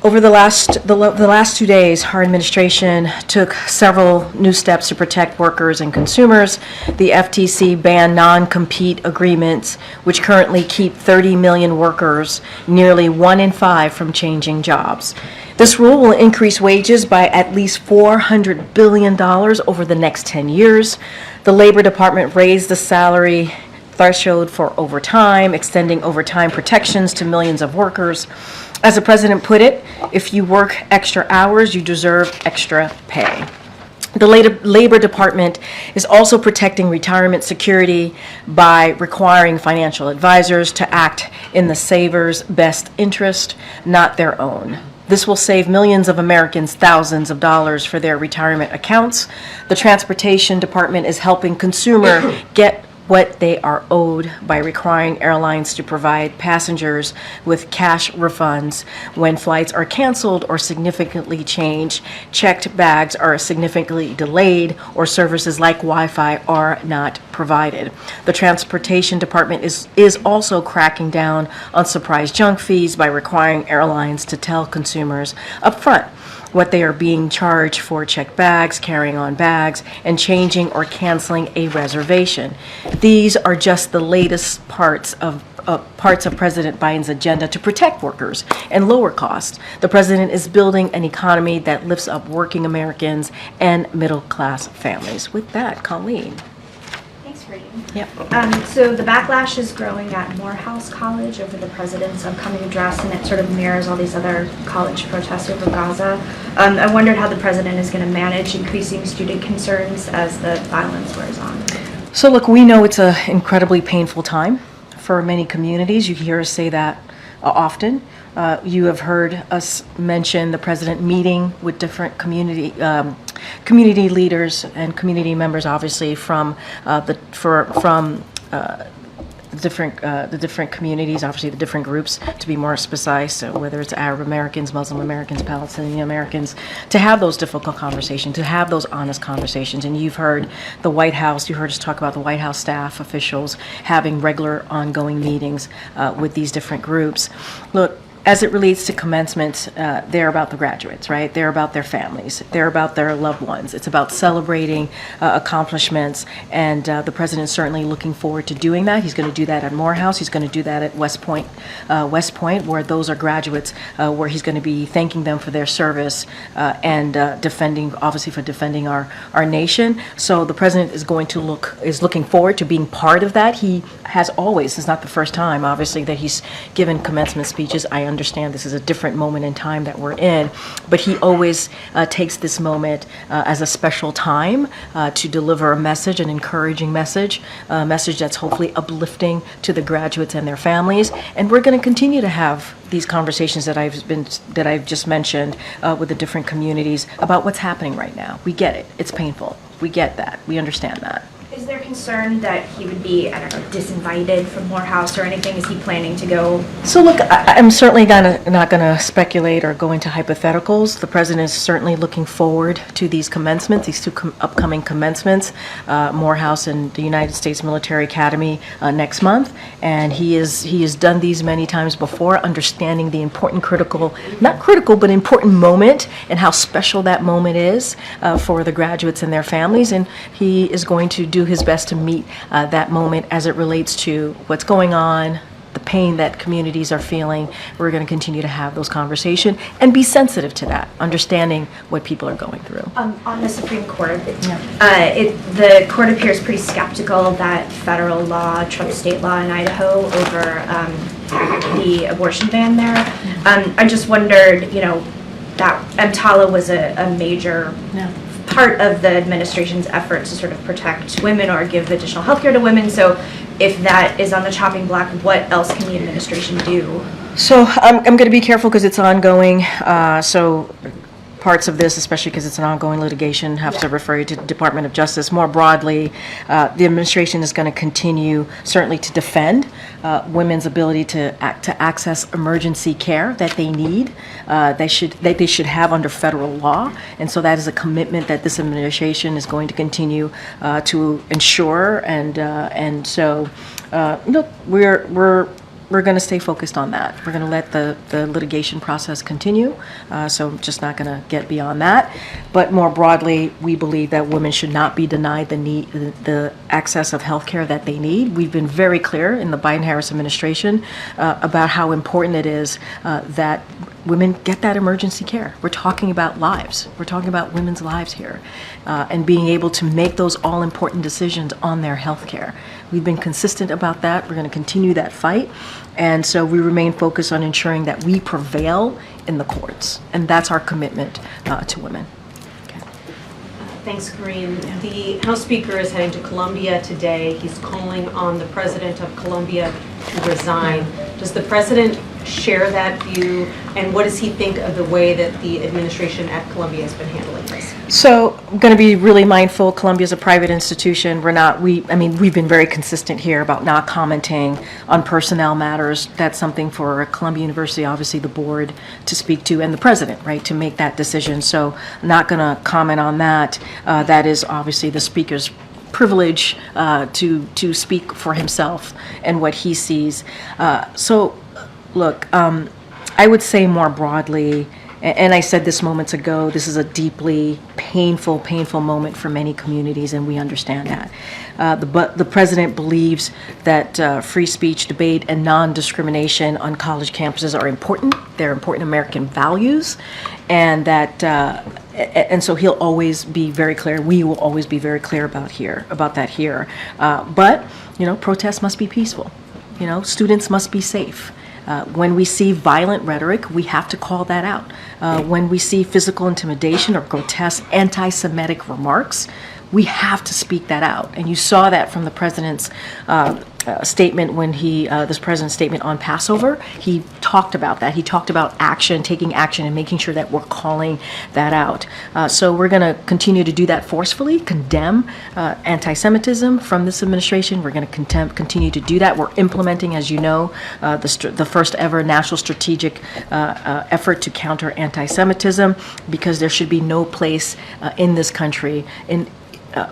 Over the last 2 days, our administration took several new steps to protect workers and consumers. The FTC banned non-compete agreements, which currently keep 30 million workers, nearly 1 in 5, from changing jobs. This rule will increase wages by at least $400 billion over the next 10 years. The Labor Department raised the salary threshold for overtime, extending overtime protections to millions of workers. As the president put it, if you work extra hours, you deserve extra pay. The Labor Department is also protecting retirement security by requiring financial advisors to act in the saver's best interest, not their own. This will save millions of Americans thousands of dollars for their retirement accounts. The Transportation Department is helping consumers get what they are owed by requiring airlines to provide passengers with cash refunds when flights are canceled or significantly changed, checked bags are significantly delayed, or services like Wi-Fi are not provided. The Transportation Department is also cracking down on surprise junk fees by requiring airlines to tell consumers upfront what they are being charged for checked bags, carrying on bags, and changing or canceling a reservation. These are just the latest parts of President Biden's agenda to protect workers and lower costs. The president is building an economy that lifts up working Americans and middle-class families. With that, Colleen. Thanks, Karine. Yep. So the backlash is growing at Morehouse College over the president's upcoming address, and it sort of mirrors all these other college protests over Gaza. I wondered how the president is going to manage increasing student concerns as the violence wears on. So look, we know it's an incredibly painful time for many communities. You hear us say that often. You have heard us mention the president meeting with different community leaders and community members, obviously from the different communities, obviously the different groups, to be more precise, so whether it's Arab Americans, Muslim Americans, Palestinian Americans, to have those difficult conversations, to have those honest conversations. And you've heard the White House, you heard us talk about the White House staff officials having regular ongoing meetings with these different groups. Look, as it relates to commencement, they're about the graduates, right? They're about their families. They're about their loved ones. It's about celebrating accomplishments, and the president's certainly looking forward to doing that. He's going to do that at Morehouse. He's going to do that at West Point, where those are graduates, where he's going to be thanking them for their service and defending our nation. So the president is looking forward to being part of that. He has always. It's not the first time, obviously, that he's given commencement speeches. I understand this is a different moment in time that we're in, but he always takes this moment as a special time to deliver a message, an encouraging message, a message that's hopefully uplifting to the graduates and their families. And we're going to continue to have these conversations that I've just mentioned with the different communities about what's happening right now. We get it. It's painful. We get that. We understand that. Is there concern that he would be, I don't know, disinvited from Morehouse or anything? Is he planning to go? So look, I'm certainly not going to speculate or go into hypotheticals. The president is certainly looking forward to these commencements, these two upcoming commencements, Morehouse and the United States Military Academy next month. And he has done these many times before, understanding the important but important moment and how special that moment is for the graduates and their families. And he is going to do his best to meet that moment as it relates to what's going on, the pain that communities are feeling. We're going to continue to have those conversations and be sensitive to that, understanding what people are going through. On the Supreme Court, the court appears pretty skeptical that federal law trumps state law in Idaho over the abortion ban there. I just wondered, that EMTALA was a major part of the administration's effort to sort of protect women or give additional health care to women. So if that is on the chopping block, what else can the administration do? So I'm going to be careful because it's ongoing. So parts of this, especially because it's an ongoing litigation, have to refer you to the Department of Justice. More broadly, the administration is going to continue certainly to defend women's ability to access emergency care that they need, that they should have under federal law. And so that is a commitment that this administration is going to continue to ensure. And so look, we're going to stay focused on that. We're going to let the litigation process continue, so I'm just not going to get beyond that. But more broadly, we believe that women should not be denied the access of health care that they need. We've been very clear in the Biden-Harris administration about how important it is that women get that emergency care. We're talking about lives. We're talking about women's lives here, and being able to make those all-important decisions on their health care. We've been consistent about that. We're going to continue that fight. And so we remain focused on ensuring that we prevail in the courts. And that's our commitment to women. Thanks, Karine. The House Speaker is heading to Colombia today. He's calling on the President of Colombia to resign. Does the President share that view? And what does he think of the way that the administration at Columbia has been handling this? So I'm going to be really mindful. Columbia is a private institution. We've been very consistent here about not commenting on personnel matters. That's something for Columbia University, obviously the board to speak to, and the president, right, to make that decision. So I'm not going to comment on that. That is obviously the speaker's privilege to speak for himself and what he sees. Look, I would say more broadly, and I said this moments ago, this is a deeply painful moment for many communities, and we understand that. The president believes that free speech, debate, and non-discrimination on college campuses are important. They're important American values, and that and so he'll always be very clear. We will always be very clear about that here. But protests must be peaceful. Students must be safe. When we see violent rhetoric, we have to call that out. When we see physical intimidation or grotesque anti-Semitic remarks, we have to speak that out. And you saw that from the president's statement when this president's statement on Passover. He talked about that. He talked about taking action and making sure that we're calling that out. So we're going to continue to do that forcefully, condemn anti-Semitism from this administration. We're going to continue to do that. We're implementing, as you know, the first ever national strategic effort to counter anti-Semitism, because there should be no place in this country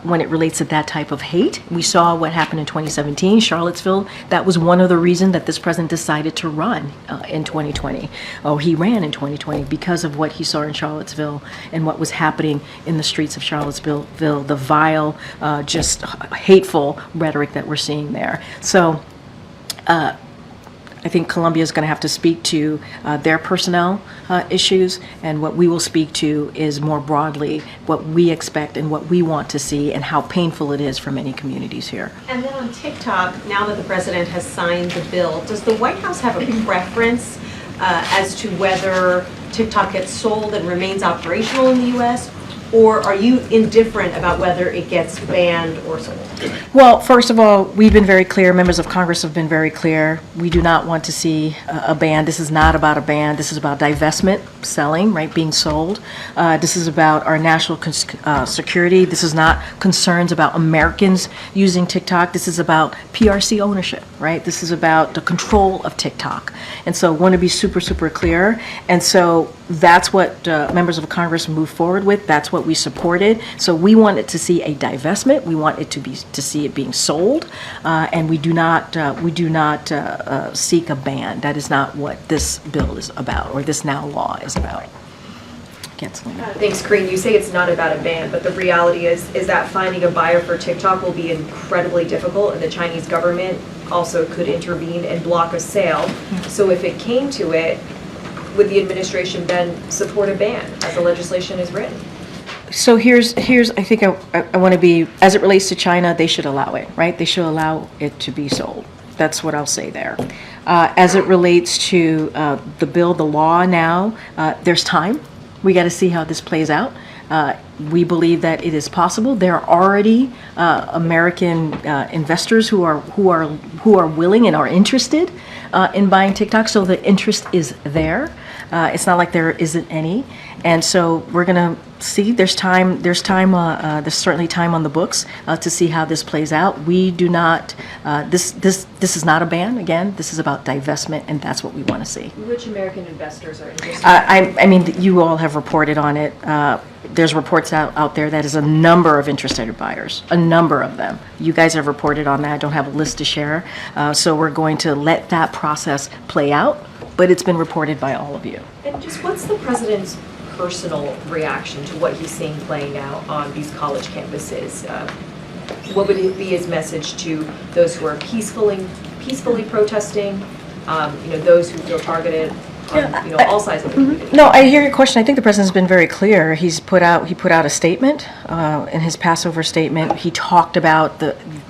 when it relates to that type of hate. We saw what happened in 2017, Charlottesville. That was one of the reasons that this president decided to run in 2020. He ran in 2020 because of what he saw in Charlottesville and what was happening in the streets of Charlottesville, the vile, just hateful rhetoric that we're seeing there. So I think Columbia is going to have to speak to their personnel issues, and what we will speak to is more broadly what we expect and what we want to see and how painful it is for many communities here. And then on TikTok, now that the president has signed the bill, does the White House have a preference as to whether TikTok gets sold and remains operational in the U.S., or are you indifferent about whether it gets banned or sold? Well, first of all, we've been very clear. Members of Congress have been very clear. We do not want to see a ban. This is not about a ban. This is about divestment, selling, right, being sold. This is about our national security. This is not concerns about Americans using TikTok. This is about PRC ownership, right? This is about the control of TikTok. And so I want to be super, super clear. And so that's what members of Congress move forward with. That's what we supported. So we wanted to see a divestment. We want it to see it being sold, and we do not seek a ban. That is not what this bill is about, or this now law is about. Canceling. Thanks, Karine. You say it's not about a ban, but the reality is that finding a buyer for TikTok will be incredibly difficult, and the Chinese government also could intervene and block a sale. So if it came to it, would the administration then support a ban as the legislation is written? So here's I think I want to be, as it relates to China, they should allow it, right? They should allow it to be sold. That's what I'll say there. As it relates to the bill, the law now, there's time. We got to see how this plays out. We believe that it is possible. There are already American investors who are willing and are interested in buying TikTok. So the interest is there. It's not like there isn't any. And so we're going to see. There's certainly time on the books to see how this plays out. We do not. This is not a ban. Again, this is about divestment, and that's what we want to see. Which American investors are interested? I mean, you all have reported on it. There's reports out there that is a number of interested buyers, a number of them. You guys have reported on that. I don't have a list to share. So we're going to let that process play out, but it's been reported by all of you. And just what's the president's personal reaction to what he's seeing playing out on these college campuses? What would be his message to those who are peacefully protesting, those who feel targeted on all sides of the community? No, I hear your question. I think the president's been very clear. He put out a statement in his Passover statement. He talked about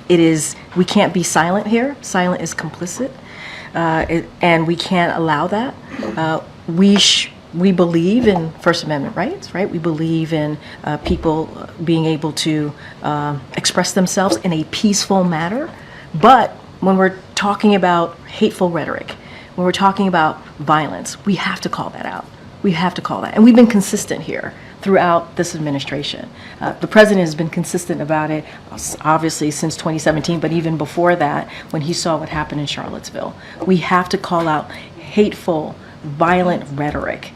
we can't be silent here. Silent is complicit, and we can't allow that. We believe in First Amendment rights, right? We believe in people being able to express themselves in a peaceful manner. But when we're talking about hateful rhetoric, when we're talking about violence, we have to call that out. We have to call that. And we've been consistent here throughout this administration. The president has been consistent about it, obviously, since 2017, but even before that, when he saw what happened in Charlottesville. We have to call out hateful, violent rhetoric.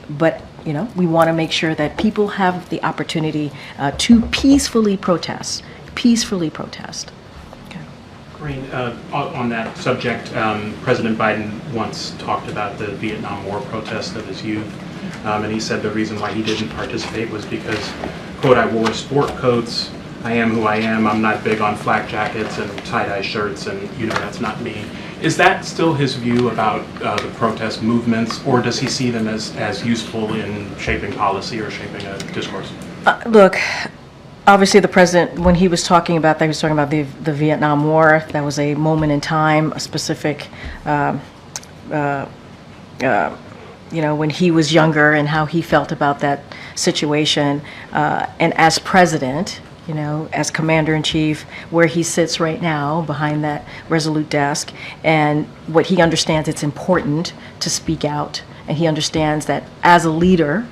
But we want to make sure that people have the opportunity to peacefully protest. Peacefully protest. Karine, on that subject, President Biden once talked about the Vietnam War protest of his youth, and he said the reason why he didn't participate was because, quote, I wore sport coats, I am who I am, I'm not big on flak jackets and tie-dye shirts, and that's not me. Is that still his view about the protest movements, or does he see them as useful in shaping policy or shaping a discourse? Look, obviously the president, when he was talking about that, he was talking about the Vietnam War. That was a moment in time, a specific, when he was younger and how he felt about that situation. And as president, as commander-in-chief, where he sits right now behind that resolute desk, and what he understands, it's important to speak out. And he understands that as a leader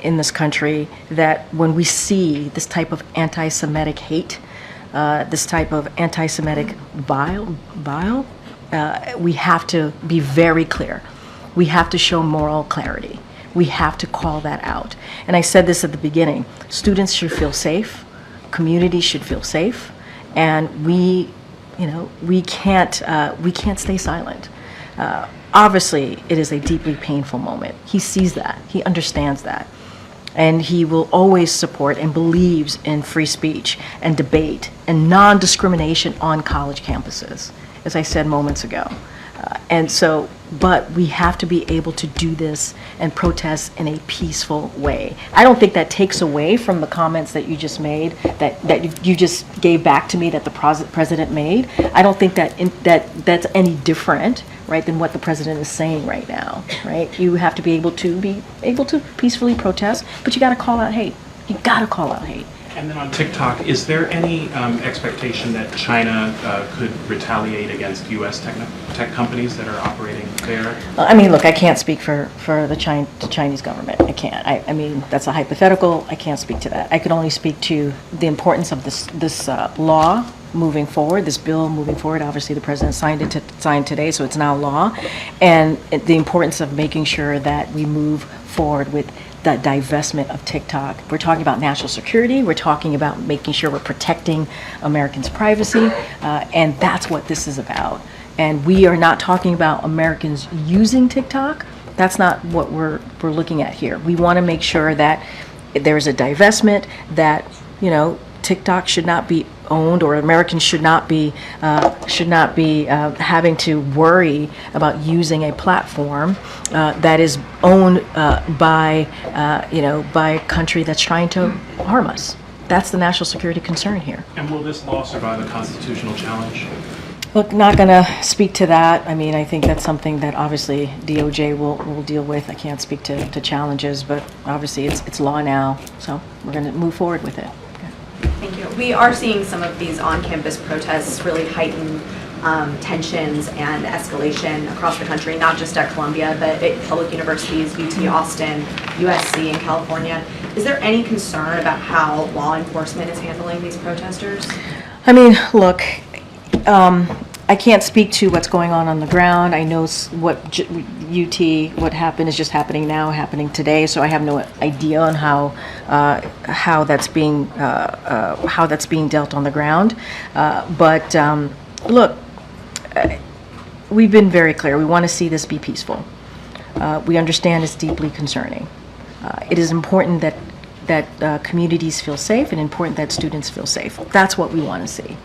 in this country, that when we see this type of anti-Semitic hate, this type of anti-Semitic bile, we have to be very clear. We have to show moral clarity. We have to call that out. And I said this at the beginning, students should feel safe, communities should feel safe, and we can't stay silent. Obviously, it is a deeply painful moment. He sees that, he understands that, and he will always support and believes in free speech and debate and non-discrimination on college campuses, as I said moments ago. But we have to be able to do this and protest in a peaceful way. I don't think that takes away from the comments that you just made, that you just gave back to me that the president made. I don't think that's any different, right, than what the president is saying right now, right? You have to be able to peacefully protest, but you got to call out hate. You got to call out hate. And then on TikTok, is there any expectation that China could retaliate against U.S. tech companies that are operating there? I mean, look, I can't speak for the Chinese government. I can't. I mean, that's a hypothetical. I can't speak to that. I can only speak to the importance of this law moving forward, this bill moving forward. Obviously, the president signed today, so it's now law, and the importance of making sure that we move forward with the divestment of TikTok. We're talking about national security. We're talking about making sure we're protecting Americans' privacy, and that's what this is about. And we are not talking about Americans using TikTok. That's not what we're looking at here. We want to make sure that there's a divestment, that TikTok should not be owned, or Americans should not be having to worry about using a platform that is owned by a country that's trying to harm us. That's the national security concern here. And will this law survive a constitutional challenge? Look, not going to speak to that. I mean, I think that's something that obviously DOJ will deal with. I can't speak to challenges, but obviously it's law now, so we're going to move forward with it. Thank you. We are seeing some of these on-campus protests really heighten tensions and escalation across the country, not just at Columbia, but at public universities, UT Austin, USC in California. Is there any concern about how law enforcement is handling these protesters? I mean, look, I can't speak to what's going on the ground. I know what happened is just happening today. So I have no idea on how that's being dealt on the ground. But look, we've been very clear. We want to see this be peaceful. We understand it's deeply concerning. It is important that communities feel safe, and important that students feel safe. That's what we want to see.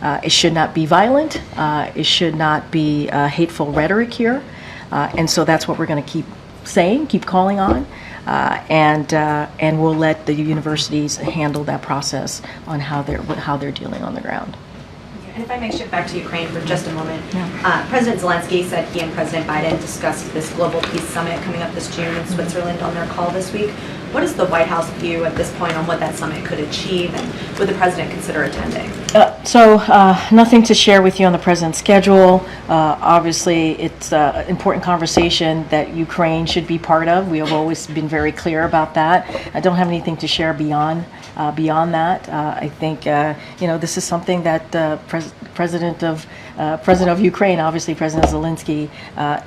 It should not be violent. It should not be hateful rhetoric here. And so that's what we're going to keep saying, keep calling on. And we'll let the universities handle that process on how they're dealing on the ground. And if I may shift back to Ukraine for just a moment. President Zelensky said he and President Biden discussed this Global Peace Summit coming up this June in Switzerland on their call this week. What is the White House view at this point on what that summit could achieve, and would the president consider attending? Nothing to share with you on the president's schedule. Obviously, it's an important conversation that Ukraine should be part of. We have always been very clear about that. I don't have anything to share beyond that. I think this is something that President of Ukraine, obviously President Zelensky,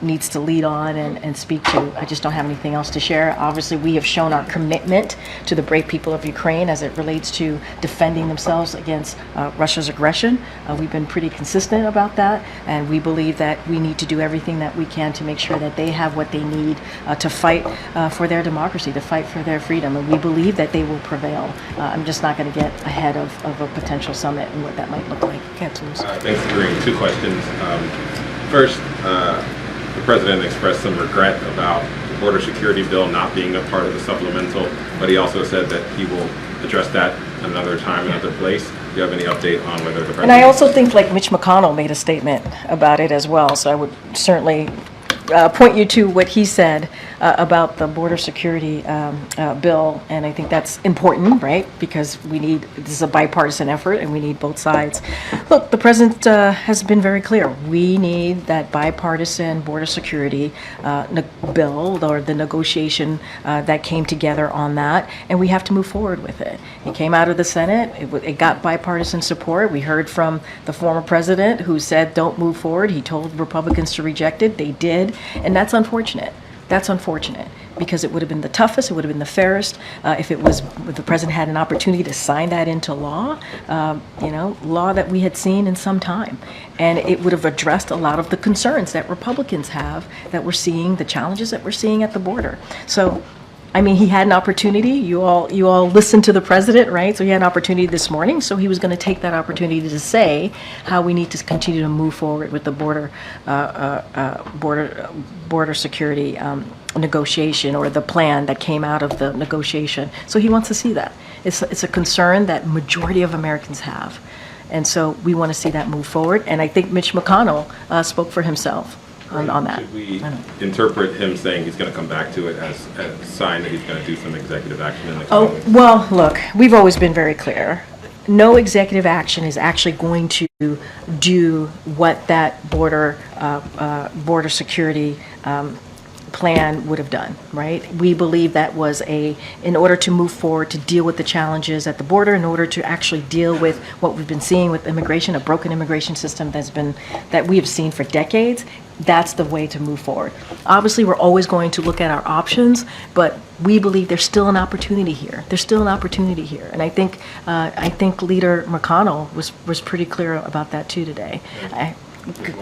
needs to lead on and speak to. I just don't have anything else to share. Obviously, we have shown our commitment to the brave people of Ukraine as it relates to defending themselves against Russia's aggression. We've been pretty consistent about that, and we believe that we need to do everything that we can to make sure that they have what they need to fight for their democracy, to fight for their freedom, and we believe that they will prevail. I'm just not going to get ahead of a potential summit and what that might look like. Can't lose. Thanks, Karine. Two questions. First, the president expressed some regret about the border security bill not being a part of the supplemental, but he also said that he will address that another time, another place. Do you have any update on whether the president... And I also think Mitch McConnell made a statement about it as well, so I would certainly point you to what he said about the border security bill, and I think that's important, right? Because this is a bipartisan effort, and we need both sides. Look, the president has been very clear. We need that bipartisan border security bill, or the negotiation that came together on that, and we have to move forward with it. It came out of the Senate. It got bipartisan support. We heard from the former president who said, don't move forward. He told Republicans to reject it. They did, and that's unfortunate. That's unfortunate, because it would have been the toughest, it would have been the fairest if the president had an opportunity to sign that into law, law that we had seen in some time. And it would have addressed a lot of the concerns that Republicans have, that we're seeing, the challenges that we're seeing at the border. So, he had an opportunity. You all listened to the president, right? So he had an opportunity this morning. So he was going to take that opportunity to say how we need to continue to move forward with the border security negotiation, or the plan that came out of the negotiation. So he wants to see that. It's a concern that majority of Americans have, and so we want to see that move forward. And I think Mitch McConnell spoke for himself on that. Should we interpret him saying he's going to come back to it as a sign that he's going to do some executive action in the coming weeks? Well, look, we've always been very clear. No executive action is actually going to do what that border security plan would have done, right? We believe that was in order to move forward, to deal with the challenges at the border, in order to actually deal with what we've been seeing with immigration, a broken immigration system that we have seen for decades. That's the way to move forward. Obviously, we're always going to look at our options, but we believe there's still an opportunity here. There's still an opportunity here, and I think Leader McConnell was pretty clear about that too today.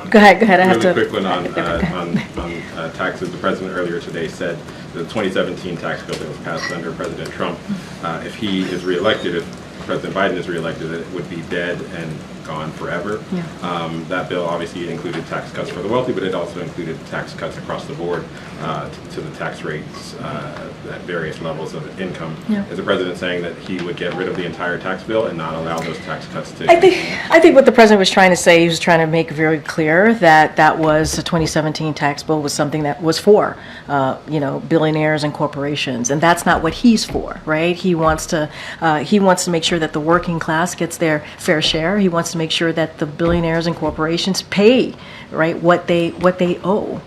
Go ahead. I have to. Really quick one on taxes. The president earlier today said the 2017 tax bill that was passed under President Trump, if he is reelected, if President Biden is reelected, that it would be dead and gone forever. Yeah. That bill obviously included tax cuts for the wealthy, but it also included tax cuts across the board to the tax rates at various levels of income. Yeah. Is the president saying that he would get rid of the entire tax bill and not allow those tax cuts to? I think what the president was trying to say, he was trying to make very clear that was the 2017 tax bill was something that was for billionaires and corporations, and that's not what he's for, right? He wants to make sure that the working class gets their fair share. He wants to make sure that the billionaires and corporations pay, right, what they owe.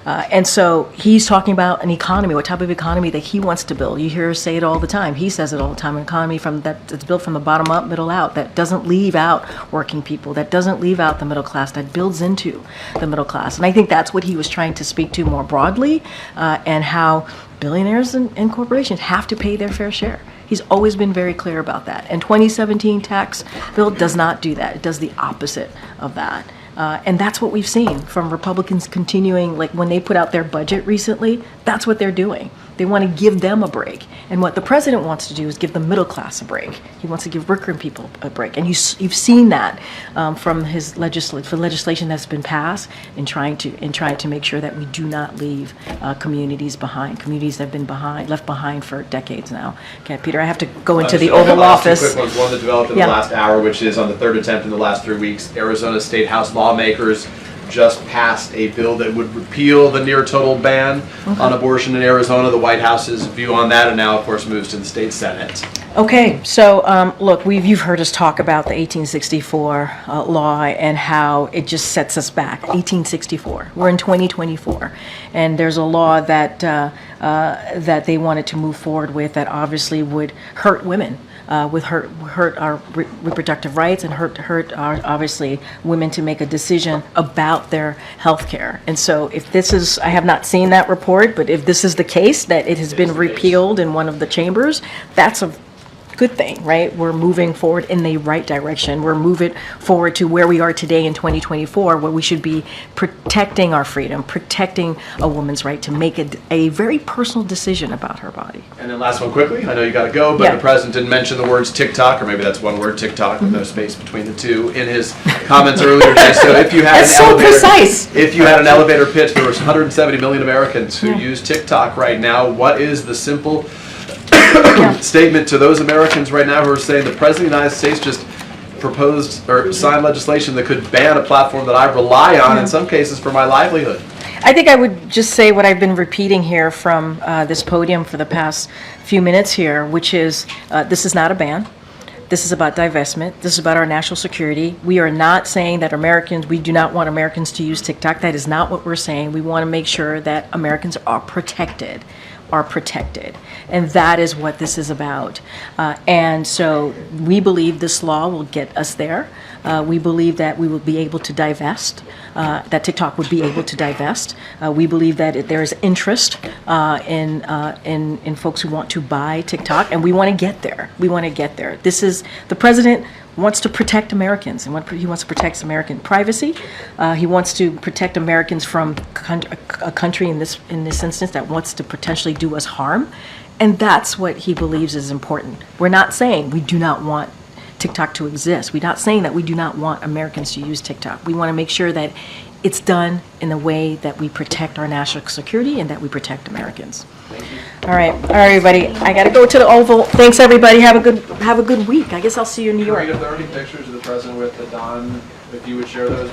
And so he's talking about an economy, what type of economy that he wants to build. You hear us say it all the time. He says it all the time. An economy that's built from the bottom up, middle out, that doesn't leave out working people, that doesn't leave out the middle class, that builds into the middle class. And I think that's what he was trying to speak to more broadly, and how billionaires and corporations have to pay their fair share. He's always been very clear about that. And 2017 tax bill does not do that. It does the opposite of that. And that's what we've seen from Republicans continuing, like when they put out their budget recently, that's what they're doing. They want to give them a break. And what the president wants to do is give the middle class a break. He wants to give working people a break. And you've seen that from his legislation that's been passed in trying to make sure that we do not leave communities behind. Communities that have been left behind for decades now. Okay, Peter, I have to go into the Oval Office. Two quick ones. One that developed in the last hour, which is on the third attempt in the last 3 weeks. Arizona State House lawmakers just passed a bill that would repeal the near total ban on abortion in Arizona. The White House's view on that, and now, of course, moves to the state Senate. Okay, so look, you've heard us talk about the 1864 law and how it just sets us back. 1864. We're in 2024, and there's a law that that they wanted to move forward with that obviously would hurt women. Would hurt our reproductive rights and hurt our, obviously, women to make a decision about their health care. And so if this is, I have not seen that report, but if this is the case, that it has been repealed in one of the chambers, that's a good thing, right? We're moving forward in the right direction. We're moving forward to where we are today in 2024, where we should be protecting our freedom, protecting a woman's right to make a very personal decision about her body. And then last one quickly, I know you got to go, but Yeah. the president didn't mention the words TikTok, or maybe that's one word, TikTok, with no space between the two, in his comments earlier today. So if you had That's an so elevator, precise. if you had an elevator pitch, there was 170 million Americans who use TikTok right now. What is the simple statement to those Americans right now who are saying the president of the United States just proposed or signed legislation that could ban a platform that I rely on in some cases for my livelihood? I think I would just say what I've been repeating here from this podium for the past few minutes here, which is this is not a ban. This is about divestment. This is about our national security. We are not saying that we do not want Americans to use TikTok. That is not what we're saying. We want to make sure that Americans are protected. And that is what this is about. And so we believe this law will get us there. We believe that we will be able to divest, that TikTok would be able to divest. We believe that there is interest in folks who want to buy TikTok, and we want to get there. We want to get there. This is, the president wants to protect Americans, and he wants to protect American privacy. He wants to protect Americans from a country in this instance that wants to potentially do us harm, and that's what he believes is important. We're not saying we do not want TikTok to exist. We're not saying that we do not want Americans to use TikTok. We want to make sure that it's done in a way that we protect our national security and that we protect Americans. All right, everybody. I got to go to the Oval. Thanks, everybody. Have a good week. I guess I'll see you in New York. If there are any pictures of the president with the Don, if you would share those.